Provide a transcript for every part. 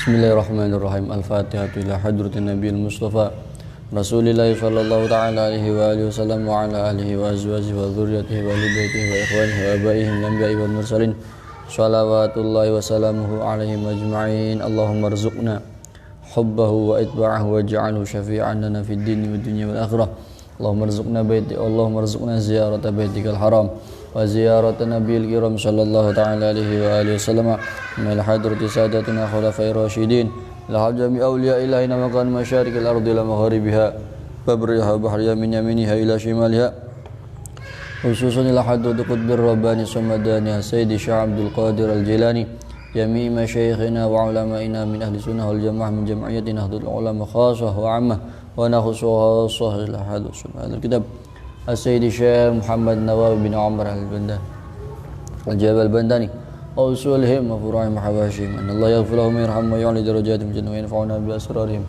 Bismillahirrahmanirrahim. Al-Fatihatu ila hadratin Nabiyil Mustafa Rasulillah sallallahu ta'ala alaihi wa alihi wasallam wa ala alihi wa azwajihi wa dhurriyyatihi wa ahli baitihi wa ikhwanihi wa abaihim al-anbiya'i wal mursalin. Shalawatullahi wa salamuhu alaihim ajma'in. Allahumma rzuqna hubbahu wa itba'ahu waj'alhu syafi'an lana fid dini wad dunya wal akhirah. Allahumma rzuqna ziyarata baitikal haram wa ziyarata nabiyil kiram sallallahu ta'ala alaihi wa alihi wasallam min hadrati sadatina khulafai rasyidin la jami awliya ilahina wa kan masyarikil ardi la magharibiha babriha bahriya min yaminiha ila shimaliha khususan ila hadrati qutbir rabbani samadani sayyidi Syekh Abdul Qadir Al-Jilani jami' masyayikhina wa ulamaina min ahli sunnah wal jamaah min jam'iyyati nahdlatul ulama khassah wa 'ammah wa nakhusuha sahih ila hadrati subhanal kitab As-Sayyidi Syekh Muhammad Nawawi bin Umar Al-Bandani Al-Jabal Bandani Awsulihim wa fura'im hawashim An Allah yaghfir lahum yarham wa yu'li darajatihim jannah wa yanfa'una bi asrarihim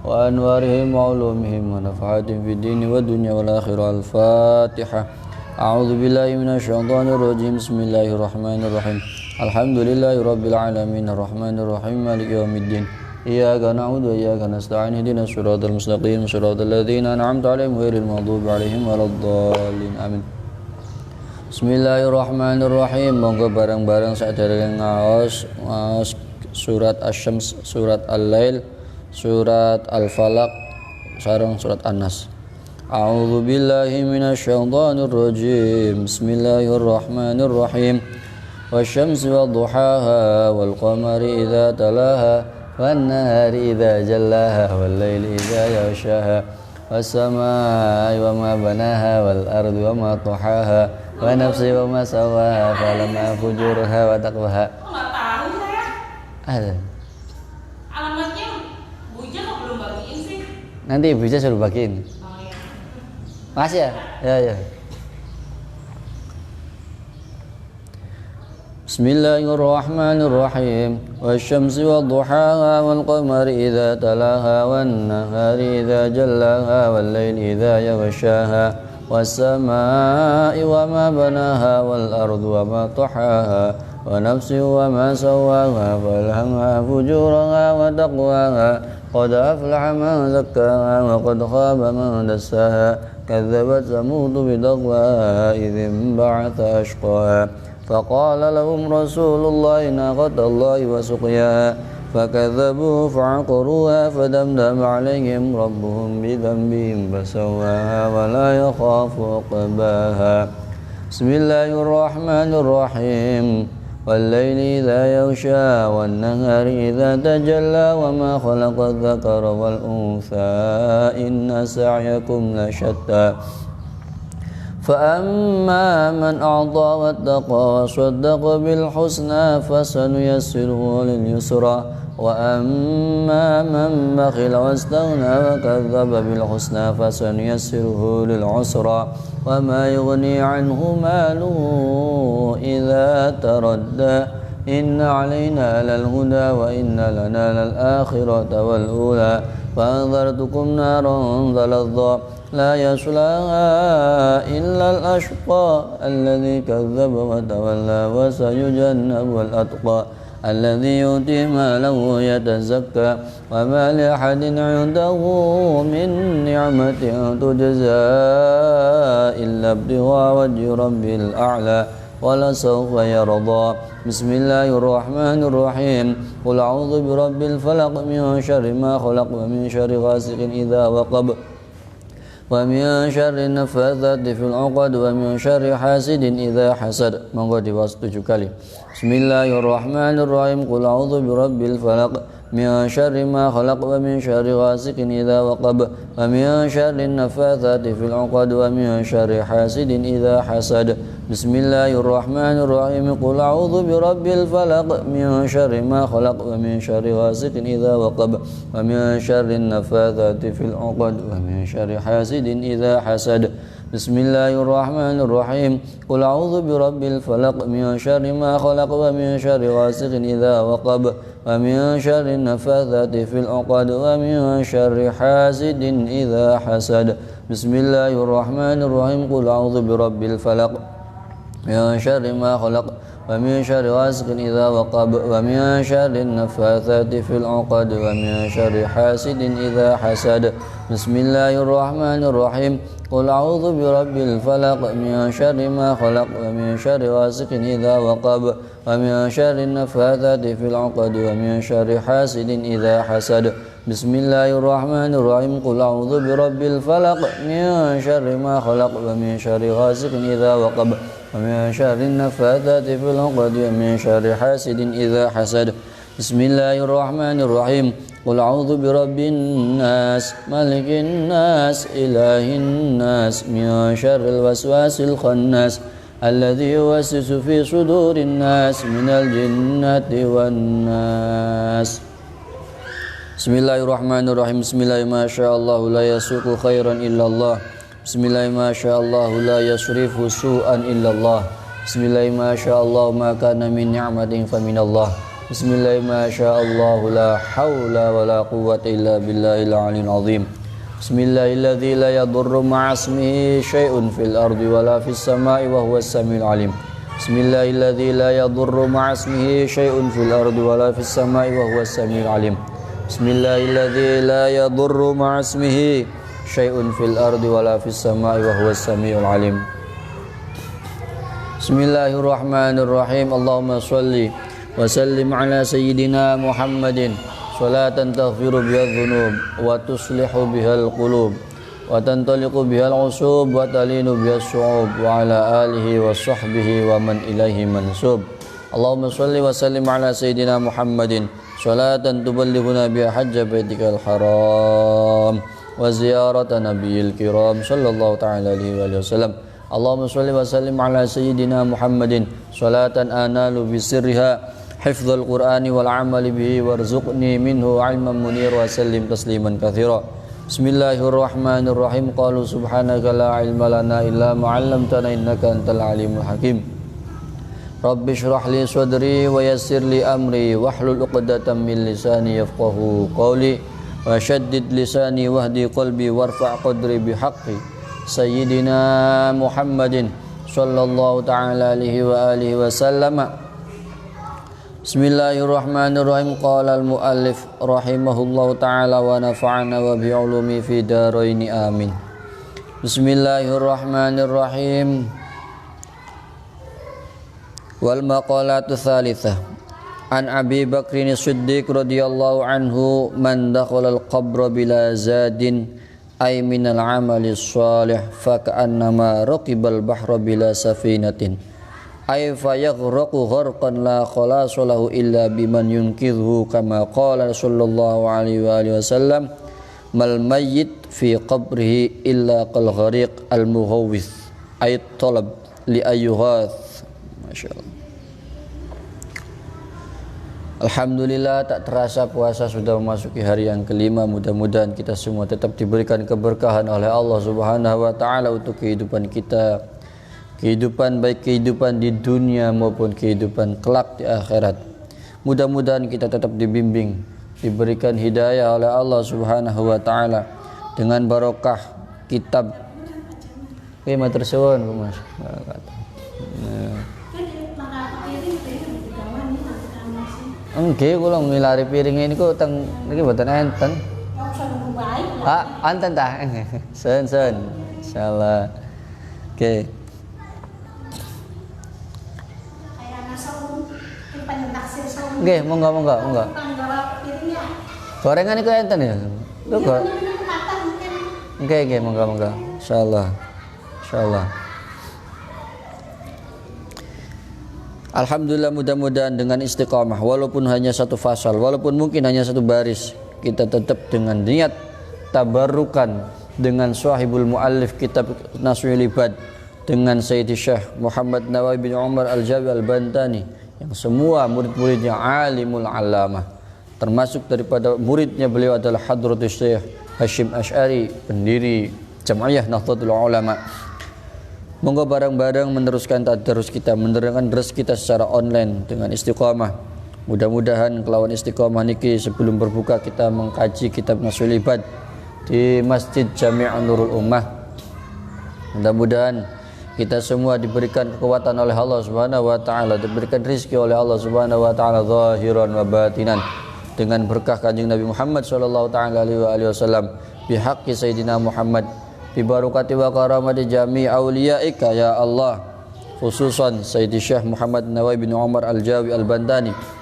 wa anwarihim wa ulumihim wa nafahatim fid dini wa dunya wal akhirah. Al-Fatiha. A'udzu billahi minasy syaithanir rajim. Bismillahirrahmanirrahim. Alhamdulillahi rabbil alamin arrahmanir rahim maliki yaumiddin. Iyyaka na'budu wa iyyaka nasta'in ihdinas siratal mustaqim siratal ladzina an'amta 'alaihim ghairil maghdubi 'alaihim waladdallin. Amin. Bismillahirrahmanirrahim. Monggo bareng-bareng sadherek ngaos surat Asy-Syams, surat Al-Lail, surat Al-Falaq sareng surat An-Nas. A'udzu billahi minasy syaithanir rajim. Bismillahirrahmanirrahim. Wasyamsi wadduhaha wal qamari idza talaha والنهار إذا جلاها والليل إذا يغشاها والسماء وما بناها والأرض وما طحاها ونفس وما سواها فلما فجورها وتقواها. Ada. Alamatnya Buja kok belum bagiin sih? Nanti Buja suruh bagiin. Oh iya. Makasih ya. Ya. Bismillahirrahmanirrahim. Wasyamsi wadduhaha wal qamari idza talaha wan nahari idza jallaha wal laili idza yaghshaha was samaa'i wama banaha wal ardi wama tahaha wa nafsin wama sawaha falhamaha fujuraha wa taqwaha qad aflaha man zakkaha wa qad khaba man dassaha kadzabat samud bidagwaha idh ba'atha ashqaha فقال لهم رسول الله ناقة الله وسقياها فكذبوه فعقروها فدمدم عليهم ربهم بذنبهم فسواها ولا يخاف عقباها. بسم الله الرحمن الرحيم. والليل إذا يغشى والنهار إذا تجلى وما خلق الذكر والأنثى إن سعيكم لشتى فأما من أعطى واتقى وصدق بالحسنى فسنيسره لليسرى وأما من بخل واستغنى وكذب بالحسنى فسنيسره للعسرى وما يغني عنه ماله إذا تردى إن علينا للهدى وإن لنا للآخرة والأولى فأنذرتكم نارا تلظى لا يصلاها إلا الأشقى الذي كذب وتولى وسيجنب الأتقى الذي يؤتي ماله يتزكى وما لأحد عنده من نعمة تجزى إلا ابتغاء وجه ربه الأعلى ولسوف يرضى. بسم الله الرحمن الرحيم. قل أعوذ برب الفلق من شر ما خلق ومن شر غاسق إذا وقب ومن شر النفاثات في العقد ومن شر حاسد إذا حسد. Monggo diwaos 7 kali. Bismillahirrahmanirrahim. Qul a'udzu birabbil falaq min syarri ma khalaq wa min syarri ghasiqin idza waqab wa min syarri nafathati fil 'uqad wa min syarri hasidin idza hasad. Bismillahirrahmanirrahim. Qul a'udzu birabbil falaq min syarri ma khalaq wa min syarri ghasiqin idza waqab wa min syarri nafathati fil 'uqad wa min syarri hasidin idza hasad. Bismillahirrahmanirrahim. Qul a'udzu birabbil falaq min syarri ma khalaq wa min syarri ghasiqin idza waqab wa min syarri nafathati fil 'uqad wa min syarri hasidin idza hasad. Bismillahirrahmanirrahim. Qul a'udzu birabbil falaq min syarri ma khalaq ومن شر غاسق إذا وقب ومن شر النفاثات في العقد ومن شر حاسد إذا حسد بسم الله الرحمن الرحيم قل أعوذ برب الفلق من شر ما خلق ومن شر غاسق إذا وقب ومن شر النفاثات في العقد ومن شر حاسد إذا حسد بسم الله الرحمن الرحيم قل أعوذ برب الفلق من شر ما خلق ومن شر غاسق إذا وقب ومن شر النفاثات في العقد ومن شر حاسد إذا حسد بسم الله الرحمن الرحيم قل أعوذ برب الناس ملك الناس إله الناس من شر الوسواس الخناس الذي يوسوس في صدور الناس من الجنة والناس بسم الله الرحمن الرحيم بسم الله ما شاء الله لا يسوق خيرا إلا الله بسم الله ما شاء الله لا يصرف سوءا إلا الله بسم الله ما شاء الله ما كان من نعمة فمن الله بسم الله ما شاء الله لا حول ولا قوة إلا بالله العلي العظيم بسم الله الذي لا يضر مع اسمه شيء في الأرض ولا في السماء وهو السميع العليم بسم الله الذي لا يضر مع اسمه شيء في الأرض ولا في السماء وهو السميع العليم بسم الله الذي لا يضر مع اسمه شيء في الأرض ولا في السماء وهو السميع العليم بسم الله الرحمن الرحيم اللهم صل وسلم على سيدنا محمد صلاة تغفر بها الذنوب وتصلح بها القلوب وتنطلق بها العصوب وتلين بها الشعوب وعلى آله وصحبه ومن إليه منسوب اللهم صل وسلم على سيدنا محمد صلاة تبلغنا بها حج بيتك الحرام وزيارة نبي الكرام صلى الله تعالى عليه وآله وسلم اللهم صل وسلم على سيدنا محمد صلاة آنال بسرها حفظ القرآن والعمل به وارزقني منه علما منير وسلم تسليما كثيرا بسم الله الرحمن الرحيم قالوا سبحانك لا علم لنا إلا ما علمتنا إنك أنت العليم الحكيم رب اشرح لي صدري ويسر لي أمري واحلل عقدة من لساني يفقه قولي وشدد لساني واهدي قلبي وارفع قدري بحق سيدنا محمد صلى الله تعالى عليه وآله وسلم بسم الله الرحمن الرحيم قال المؤلف رحمه الله تعالى ونفعنا وبعلومه في دارين آمين بسم الله الرحمن الرحيم والمقالات الثالثة عن أبي بكر الصديق رضي الله عنه من دخل القبر بلا زاد أي من العمل الصالح فكأنما ركب البحر بلا سفينة أي فيغرق غرقا لا خلاص له إلا بمن ينقذه كما قال صلى الله عليه وآله وسلم ما الميت في قبره إلا كالغريق المغوث أي الطلب لأن يغاث ما شاء الله. Alhamdulillah, tak terasa puasa sudah memasuki hari yang kelima. Mudah-mudahan kita semua tetap diberikan keberkahan oleh Allah Subhanahu wa taala untuk kehidupan kita. Kehidupan baik kehidupan di dunia maupun kehidupan kelak di akhirat. Mudah-mudahan kita tetap dibimbing, diberikan hidayah oleh Allah Subhanahu wa taala dengan barokah kitab. Matur suwun, Mas. Enggak, kalau ngilari piring ini kok teng niki mboten enten. Ah, enten tah. Sen. Insyaallah. Oke. Oke, monggo. Gorengan niku enten ya? Lho kok. Oke, monggo. Insyaallah. Alhamdulillah, mudah-mudahan dengan istiqamah walaupun hanya satu fasal, walaupun mungkin hanya satu baris, kita tetap dengan niat tabarrukan dengan sahibul muallif kitab Nasrul Ibad, dengan Sayyidi Syekh Muhammad Nawawi bin Umar Al-Jawi Al-Bantani yang semua murid-muridnya alimul alamah, termasuk daripada muridnya beliau adalah Hadratus Syekh Hashim Asy'ari, pendiri Jam'iyah Nahdlatul Ulama. Monggo bareng-bareng meneruskan tadarus kita, meneruskan dars kita secara online dengan istiqamah. Mudah-mudahan kelawan istiqamah niki sebelum berbuka kita mengkaji kitab Nasrul Ibad di Masjid Jami' Nurul Ummah. Mudah-mudahan Kita semua diberikan kekuatan oleh Allah Subhanahu wa taala, diberikan rezeki oleh Allah Subhanahu wa taala zahiran wa batinan dengan berkah Kanjeng Nabi Muhammad sallallahu taala alaihi wasallam, bi haqqi sayidina Muhammad, bi barakati wa karamati jami' auliyaika ya Allah, khususan Sayyidi Syekh Muhammad Nawawi bin Umar Al-Jawi Al-Bandani.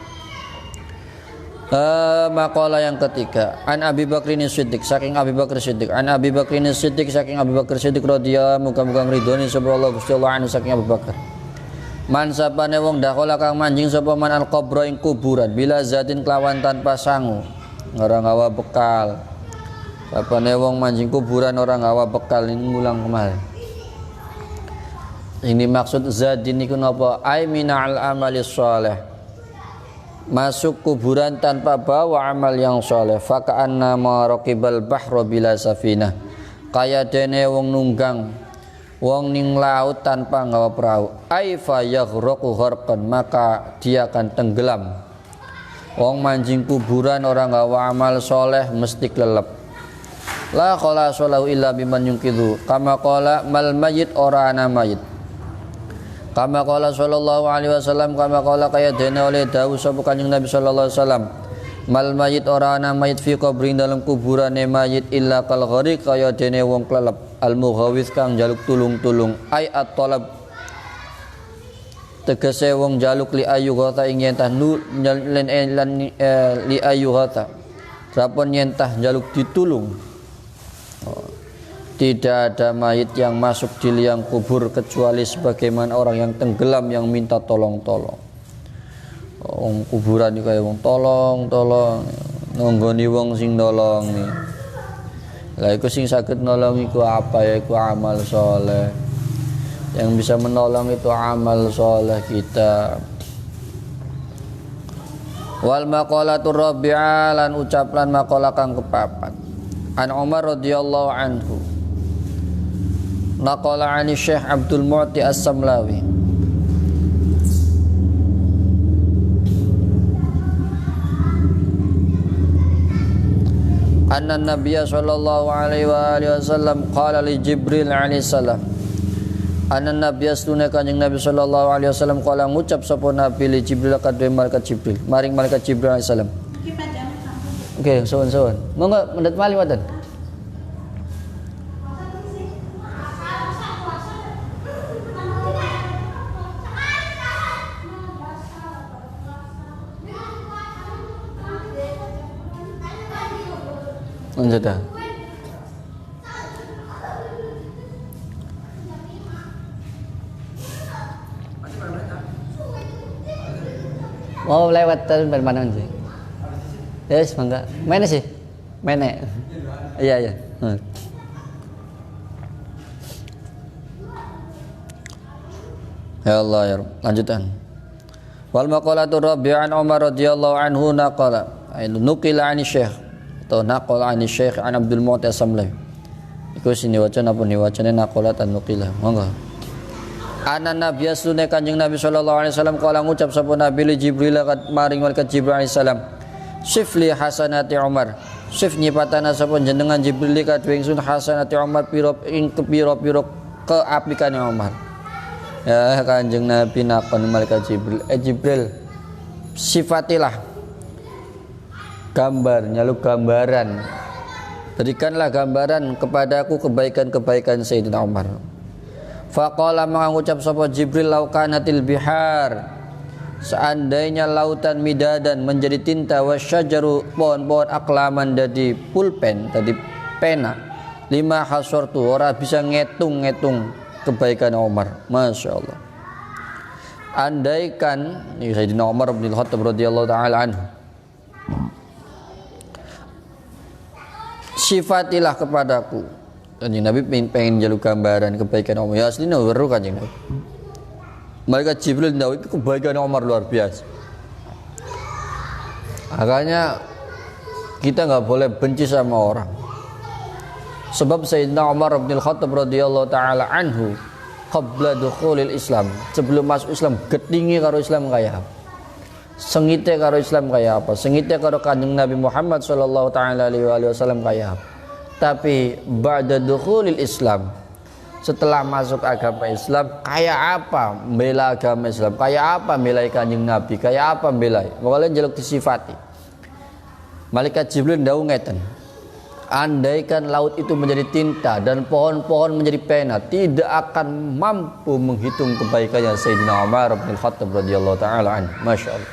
Maqala yang ketiga, an Abi Bakrin Siddiq, saking Abi Bakar Siddiq, an Abi Bakrin Siddiq, saking Abi Bakar Siddiq radhiyallahu muga-muga ridhoni sapa Allah Gusti Allah anu saking Abu Bakar. Man sapane wong dakhala kang manjing sapa man al-qabra ing kuburan bila zatin kelawan tanpa sangu, ora ngawa bekal. Sapane wong manjing kuburan ora ngawa bekal, ini ngulang kemarin. Ini maksud zadin niku napa? Ai minal amali shalih. Masuk kuburan tanpa bawa amal yang soleh. Faka'anna ma raqibal bahra bila safinah. Kaya dene wong nunggang wong ning laut tanpa nggawa perahu. Ai fa yaghraqu gharqan, maka dia akan tenggelam. Wong manjing kuburan orang nggawa amal soleh mesti kelelep. La qala sallahu illa biman yunqidhu. Kama qala mal mayyit ora ana mayit. Kama qala sallallahu alaihi wasallam, kama qala kaya dene oleh dawuh sapa Kanjeng Nabi sallallahu alaihi wasallam, mal mayit ora ana mayit fi qabrin dalam kuburane mayit illa kal ghariq kaya dene wong klelep, al mughawis kang jaluk tulung-tulung, ai at-talab tegese wong jaluk li ayu ghata ing yentah li ayu ghata rapon yentah jaluk ditulung. Tidak ada mayit yang masuk di liang kubur kecuali sebagaimana orang yang tenggelam yang minta tolong-tolong. Wong kuburan iki kaya wong tolong nonggoni wong sing nolongi. Lah iku sing saged nolong iku apa ya? Iku amal soleh. Yang bisa menolong itu amal soleh kita. Wal maqalatur rabi'ah, lan ucaplan maqalah kang kepapat. An Umar radhiyallahu anhu. Naqala ani Syekh Abdul Mu'ti As-Samlawi. Anna Nabiya sallallahu alaihi wasallam qala li Jibril alaihi salam. Anna Nabiya sunna Kanjeng Nabi sallallahu alaihi wasallam qala ngucap sapa Nabi li Jibril kadhe malaikat Jibril. Maring malaikat Jibril alaihi salam. Oke, sawan-sawan. Monggo mendet malih waten. Sudah. Mau lewat mana sih? Yes, mangga. Mana sih? Mana? Iya. Ya Allah ya Rabb. Lanjutan. Wal maqalatu rabi'an Umar radhiyallahu anhu naqala. Nuqila 'ani Syekh atau naqala 'ani Syekh an Abdul Mu'ti As-Samlawi. Iku sini wacana apa nih wacane naqala tan nuqila. Monggo. Ana Nabi sunne Kanjeng Nabi sallallahu alaihi wasallam kala ngucap sapa Nabi li Jibril maring malaikat Jibril alaihi salam. Sifli hasanati Umar. Sif nyipatana sapa jenengan Jibril kadhe ingsun hasanati Umar pira ing kepira-pira keapikane Umar. Ya Kanjeng Nabi nakon malaikat Jibril, Jibril sifatilah gambar, nyaluk gambaran. Berikanlah gambaran kepadaku kebaikan-kebaikan Sayyidina Umar. Faqala mengucap sapa Jibril laukanatil bihar, seandainya lautan midadan menjadi tinta, wasyajaru pohon-pohon aklaman jadi pulpen, tadi pena, lima hasortu ora bisa ngetung-ngetung kebaikan Umar. Masya Allah. Andaikan ini Sayyidina Umar bin Khattab radhiyallahu taala anhu, sifatilah kepadaku. Kanjeng Nabi pengen jaluk gambaran kebaikan Umar. Ya aslinya weruh Kanjeng Nabi. Malaikat Jibril tahu itu kebaikan Umar luar biasa. Makanya kita nggak boleh benci sama orang. Sebab Sayyidina Umar bin Khattab radhiyallahu taala anhu qabla dukhulil Islam, sebelum masuk Islam getingi karo Islam kaya apa? Sengite karo Islam kaya apa? Sengite karo Kanjeng Nabi Muhammad sallallahu taala alaihi wasallam kaya apa? Tapi ba'da dukhulil Islam, setelah masuk agama Islam, kayak apa membela agama Islam, kayak apa membela Kanjeng Nabi, kayak apa membela. Pokoknya jaluk disifati. Malaikat Jibril ndau ngeten. Andaikan laut itu menjadi tinta dan pohon-pohon menjadi pena, tidak akan mampu menghitung kebaikannya Sayyidina Umar bin Khattab radhiyallahu taala anhu. Masyaallah.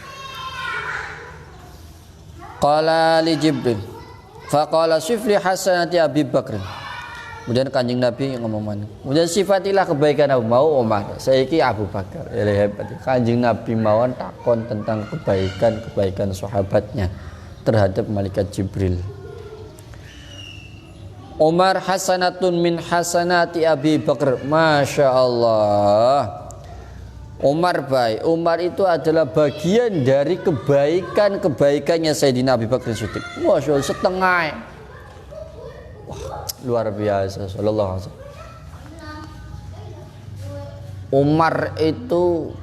Qala li Jibril, faqala sifli hasanati Abi Bakr. Kemudian Kanjeng Nabi ngomong mana? Kemudian sifatilah kebaikan Abu mau Umar. Saiki Abu Bakar. Hebat. Kanjeng Nabi mawon takon tentang kebaikan sahabatnya terhadap malaikat Jibril. Umar hasanatun min hasanati Abi Bakar. Masya Allah. Umar baik. Umar itu adalah bagian dari kebaikannya Sayyidina Abi Bakar Siddiq. Masya Allah, setengah. Wah, luar biasa. Sallallahu alaihi wasallam. Umar itu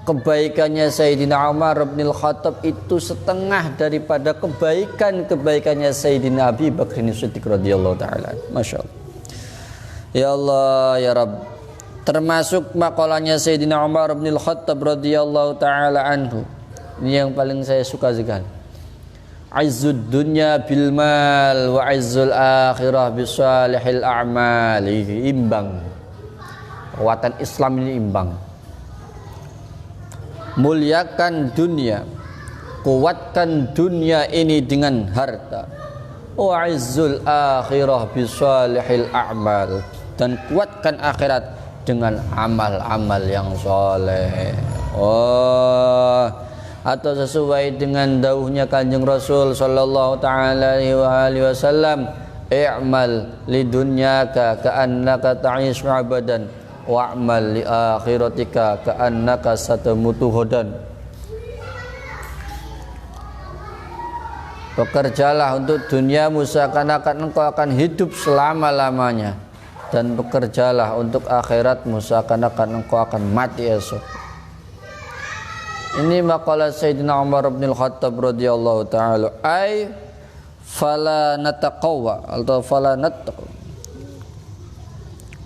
kebaikannya Sayyidina Umar bin Khattab itu setengah daripada kebaikannya Sayyidina Abi Bakar Siddiq radhiyallahu taala. Masya Allah. Ya Allah ya Rabb. Termasuk makalahnya Sayyidina Umar bin Khattab radhiyallahu taala anhu. Ini yang paling saya suka sekali. Izzud dunya bil mal wa izzul akhirah bis salihil a'mal. Imbang. Kekuatan Islam ini imbang. Muliakan dunia, kuatkan dunia ini dengan harta. Wa izzul akhirah bisalihil a'mal, dan kuatkan akhirat dengan amal-amal yang soleh. Oh, atau sesuai dengan dawuhnya Kanjeng Rasul sallallahu taala alaihi wasallam, i'mal lidunyaka ka'annaka ta'ishu abadan wa'mal li akhiratika ka'annaka satamutu ghadan. Bekerjalah untuk duniamu seakan-akan engkau akan hidup selama-lamanya, dan bekerjalah untuk akhiratmu seakan-akan engkau akan mati esok. Ini makalah Sayyidina Umar bin Khattab radhiyallahu taala. Ai fala nataqwa atau fala nattaqu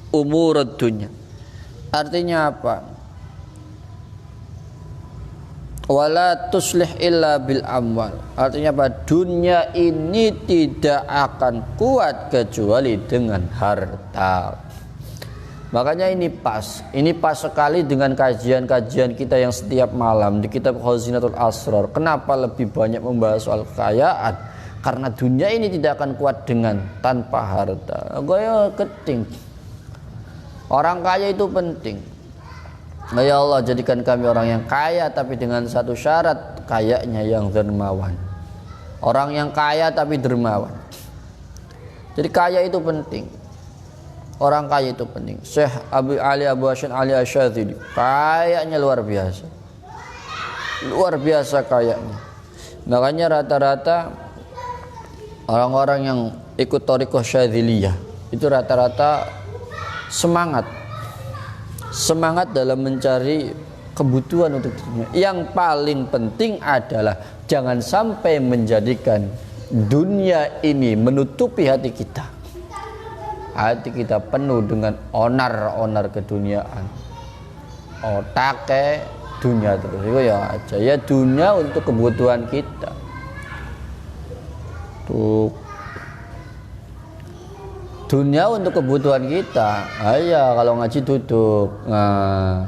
umurud dunya. Artinya apa? Wala tuslih illa bil amwal. Artinya apa? Dunia ini tidak akan kuat kecuali dengan harta. Makanya ini pas sekali dengan kajian-kajian kita yang setiap malam di kitab Khazinatul Asrar. Kenapa lebih banyak membahas soal kekayaan? Karena dunia ini tidak akan kuat dengan tanpa harta. Goyo keting. Orang kaya itu penting. Ya Allah, jadikan kami orang yang kaya tapi dengan satu syarat, kayanya yang dermawan. Orang yang kaya tapi dermawan. Jadi kaya itu penting. Orang kaya itu penting. Syekh Abu Ali Abu Hasan Ali Asyadzili kayanya luar biasa. Luar biasa kayanya. Makanya rata-rata orang-orang yang ikut thariqah Syadziliyah itu rata-rata semangat dalam mencari kebutuhan untuk dunia. Yang paling penting adalah jangan sampai menjadikan dunia ini menutupi hati kita. Hati kita penuh dengan onar-onar keduniaan. Otake dunia terus itu ya aja. Ya dunia untuk kebutuhan kita. Tuh, dunia untuk kebutuhan kita. Iya, kalau ngaji duduk. Nah,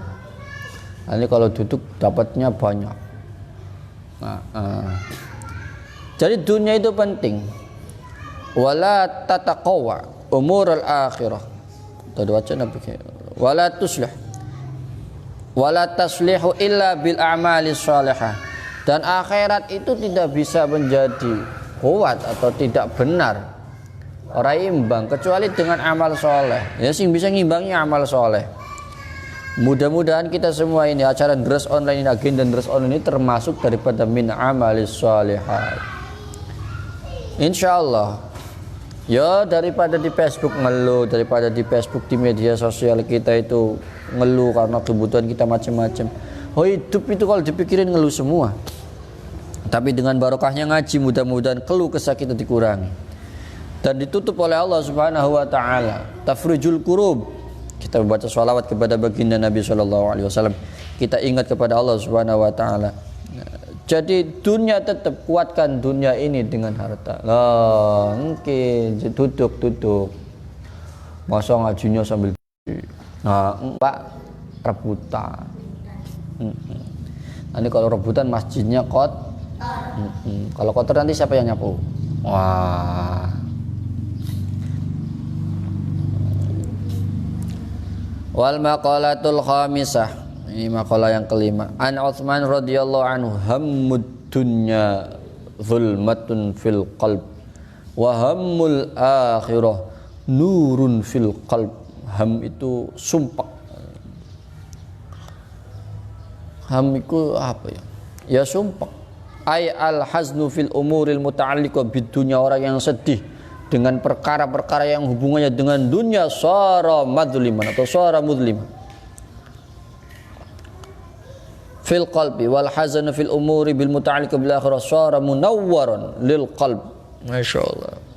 ini kalau duduk dapatnya banyak. Jadi dunia itu penting. Wala tataqwa umurul akhirah. Tadi wacana begini. Wala tuslih. Wala taslihu illa bil a'mali shalihah. Dan akhirat itu tidak bisa menjadi kuat atau tidak benar, ora imbang kecuali dengan amal soleh. Ya sing bisa ngimbangi amal soleh. Mudah-mudahan kita semua ini acara Dres Online ini, agenda Dres Online ini termasuk daripada min amalis sholihat. Insyaallah. Ya daripada di Facebook ngeluh, daripada di Facebook di media sosial kita itu ngeluh karena kebutuhan kita macam-macam. Oh, hidup itu kalau dipikirin ngeluh semua. Tapi dengan barokahnya ngaji mudah-mudahan keluh kesah kita dikurangi. Dan ditutup oleh Allah Subhanahu wa taala. Tafrijul kurub, kita membaca sholawat kepada baginda Nabi SAW, kita ingat kepada Allah Subhanahu wa taala. Jadi dunia tetap, kuatkan dunia ini dengan harta. Lah, duduk. Masa ngajinya sambil Pak rebutan. Nanti kalau rebutan masjidnya kalau kotor nanti siapa yang nyapu? Wah. Wal maqalatul khamisah, ini makalah yang kelima. An Utsman radhiyallahu anhu, hammud dunya zulmatun fil qalb wa hammul akhirah nurun fil qalb. Ham itu sumpah. Ham itu apa ya? Ya sumpah. Ay al haznu fil umuril muta'alliqah bid dunya, orang yang sedih dengan perkara-perkara yang hubungannya dengan dunia, sara madzliman atau sara mudliman. Fil qalbi wal hazan fil umuri bil muta'alliqah bil akhirah sara munawwaran lil qalb. Masyaallah.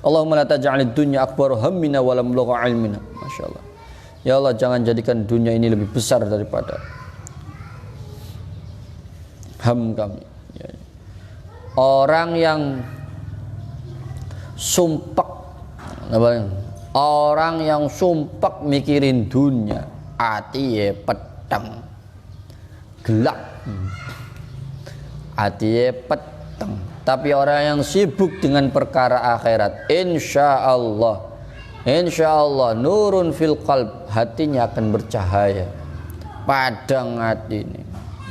Allahumma la taj'alid dunya akbar hammina wa lam lugha ilmina. Masyaallah. Ya Allah, jangan jadikan dunia ini lebih besar daripada ham kami. Orang yang sumpah mikirin dunia, atiye peteng gelap, atiye peteng. Tapi orang yang sibuk dengan perkara akhirat, insya Allah nurun fil qalb, hatinya akan bercahaya, padang hati ini.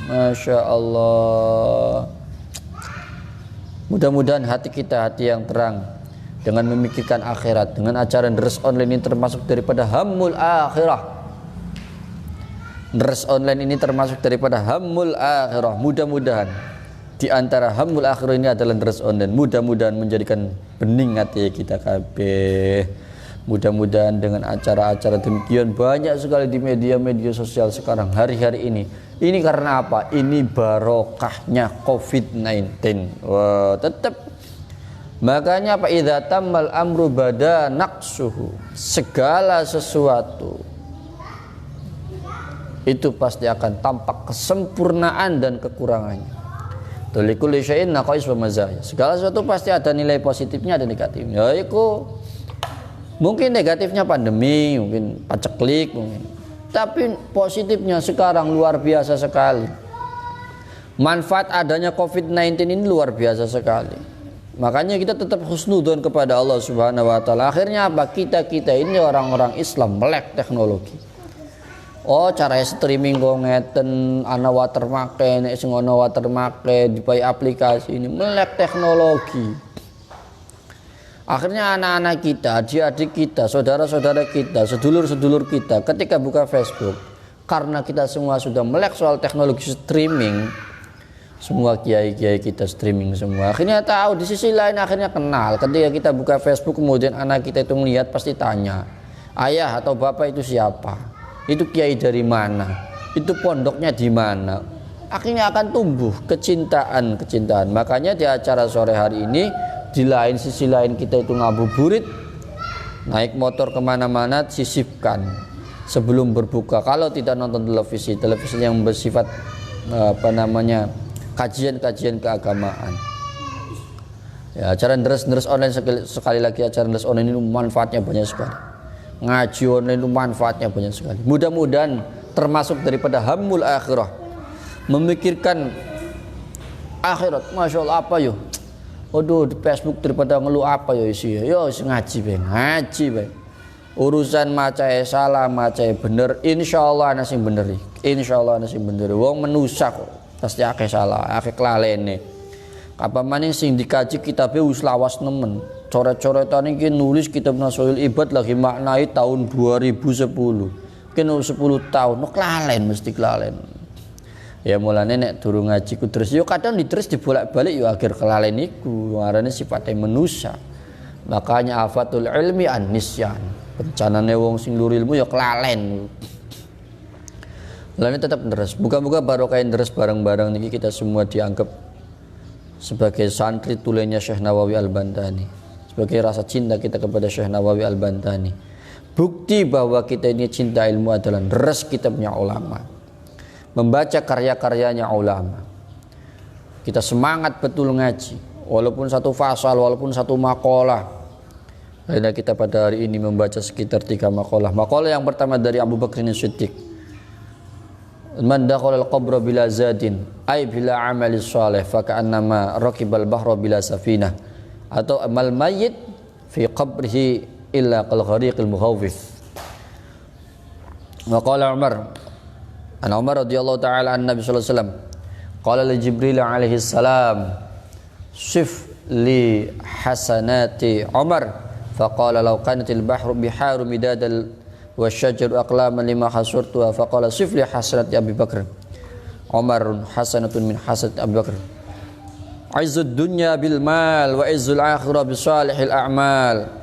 Masya Allah. Mudah-mudahan hati kita hati yang terang dengan memikirkan akhirat. Dengan acara Deres Online ini termasuk daripada hammul akhirah. Deres Online ini termasuk daripada hammul akhirah. Mudah-mudahan di antara hammul akhirah ini adalah Deres Online. Mudah-mudahan menjadikan bening hati kita kabeh. Mudah-mudahan dengan acara-acara demikian banyak sekali di media-media sosial sekarang hari-hari ini. Ini karena apa? Ini barokahnya COVID-19. Wah, tetap. Makanya apa? Idza tammal amru bada naqsuhu. Segala sesuatu itu pasti akan tampak kesempurnaan dan kekurangannya. Tulikul syai'in naqais wa mazaya. Segala sesuatu pasti ada nilai positifnya, ada negatifnya. Ya iku mungkin negatifnya pandemi, mungkin paceklik, mungkin. Tapi positifnya sekarang luar biasa sekali. Manfaat adanya COVID-19 ini luar biasa sekali. Makanya kita tetap husnudzon kepada Allah Subhanahu wa taala. Akhirnya apa? Kita ini orang-orang Islam melek teknologi. Oh, cara streaming kok ngeten, ana watermark, nek sing ana watermark dipakai aplikasi ini melek teknologi. Akhirnya anak-anak kita, adik-adik kita, saudara-saudara kita, sedulur-sedulur kita ketika buka Facebook, karena kita semua sudah melek soal teknologi streaming, semua kiai-kiai kita streaming semua. Akhirnya tahu, di sisi lain akhirnya kenal. Ketika kita buka Facebook kemudian anak kita itu melihat pasti tanya, ayah atau bapak itu siapa? Itu kiai dari mana? Itu pondoknya di mana? Akhirnya akan tumbuh kecintaan. Makanya di acara sore hari ini, di lain sisi lain kita itu ngabuburit, naik motor kemana-mana, sisipkan sebelum berbuka. Kalau tidak nonton televisi yang bersifat kajian-kajian keagamaan. Ya, acara Deres Online sekali lagi, acara Deres Online ini manfaatnya banyak sekali. Ngaji online itu manfaatnya banyak sekali. Mudah-mudahan termasuk daripada hammul akhirah, memikirkan akhirat. Masya Allah, apa yuk? Aduh, di Facebook daripada ngeluh apa ya isi ya? Yo ngaji bae. Urusan macae salah, macae bener, insyaallah ana sing bener. Wong menusa kok pasti akeh salah, akeh kelalene. Kapan maning sing dikaji kitabe wis lawas nemen. Coret-coretan iki nulis kitab Nasuhul Ibad lagi maknai tahun 2010. Kene 10 tahun, kelalen mesti kelalen. Ya mulane nek durung ngaji ku terus yo kadang diterus dibolak-balik yo akhir kelalen iku ngarane sifatnya manusia. Makanya afatul ilmi an-nisyan. Bencanane wong sing lur ilmu yo kelalen. Mulane tetap deres. Muga-muga barokah deres bareng-bareng niki kita semua dianggap sebagai santri tulenya Syekh Nawawi Al-Bantani. Sebagai rasa cinta kita kepada Syekh Nawawi Al-Bantani. bukti bahwa kita ini cinta ilmu adalah deras kitabnya ulama, membaca karya-karyanya ulama. Kita semangat betul ngaji, walaupun satu fasal, walaupun satu makalah. Akhirnya kita pada hari ini membaca sekitar 3 makalah. Makalah yang pertama dari Abu Bakr As-Siddiq, man dakhala al-qabra bila zadin ay bila amali shalih fa ka'annama raqibal bahra bila safinah, atau amal mayyit fi qabrihi illa qal ghariqil mukhawif. Wa qala Umar, an Umar radhiyallahu ta'ala an Nabi sallallahu alaihi wasallam qala li Jibril alaihi salam sif li hasanati Umar faqala law kanatil bahru biharu midadal wasyajaru aqlaman lima hasurtuha faqala sif li hasanati Abi Bakr Umarun hasanatun min hasanati Abi Bakr izzud dunya bil mal wa izzul akhirah bis salihil a'mal.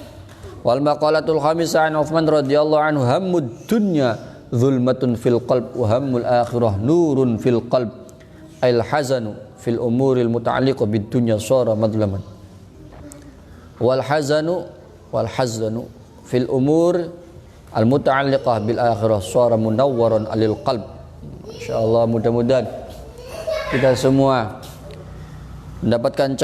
Wal maqalatul khamisah an Uthman radhiyallahu anhu hammud dunya zulmatun fil qalb wa hammul akhirah nurun fil qalb al hazanu fil umuril muta'alliqah bid dunya sara madlaman wal hazanu fil umur al muta'alliqah bil akhirah sara munawwaran alil qalb. Insyaallah mudah-mudahan kita semua mendapatkan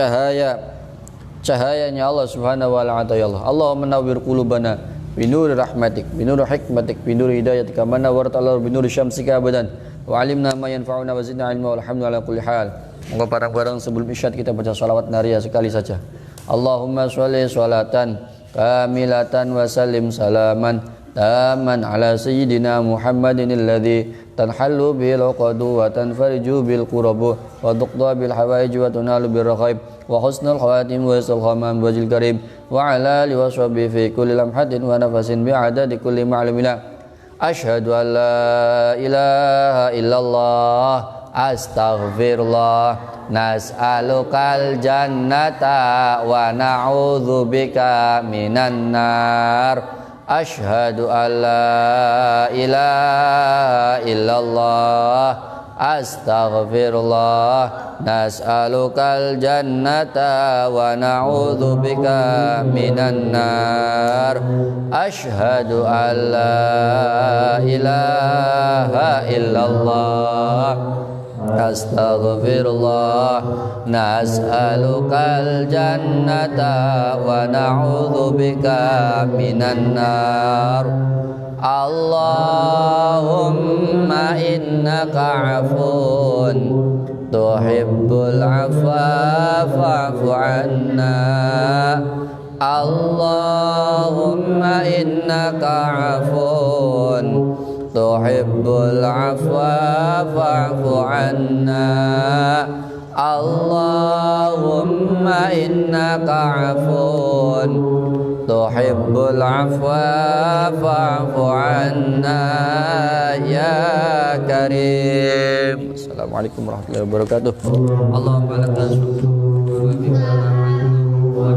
cahayanya Allah Subhanahu wa ta'ala. Allahumma nawwir qulubana binuri rahmatik binuri hikmatik binuri hidayatik kama nawwarat al-ardh binuri syamsika abadan wa 'allimna ma yanfa'una wa zidna 'ilma walhamdulillah ala kulli hal. Moga barang-barang sebelum isyad kita baca salawat nariyah sekali saja. Allahumma sholli sholatan kamilatan wa sallim salaman taman ala sayyidina Muhammadin alladhi tanhallu bil 'uqadu wa tanfariju bil qurabu wa tuqda bil hawaij wa tunalu bir raghaib wa husnul khawatim wa yasul khamam wajil karim wa ala alihi wa sahbihi fi kulli lamhatin wa nafasin bi adadi kulli ma'lumin. Asyhadu an la ilaha illallah astaghfirullah nas'alukal jannata wa na'udzubika minan nar. Asyhadu an la ilaha illallah astaghfirullah nas'alukal jannata wa na'udzubika minan nar. Asyhadu an la ilaha illallah astaghfirullah nas'alukal jannata wa na'udzubika minan nar. Allahumma innaka afun tuhibbul afwa fa'fu anna. Allahumma innaka afun tuhibbul afwa fa'fu anna. Allahumma innaka afun tuhibbul afwa fa'fu anna ya karim. Assalamualaikum warahmatullahi wabarakatuh. Allahumma lakal syukru wa bika al-hamdu wa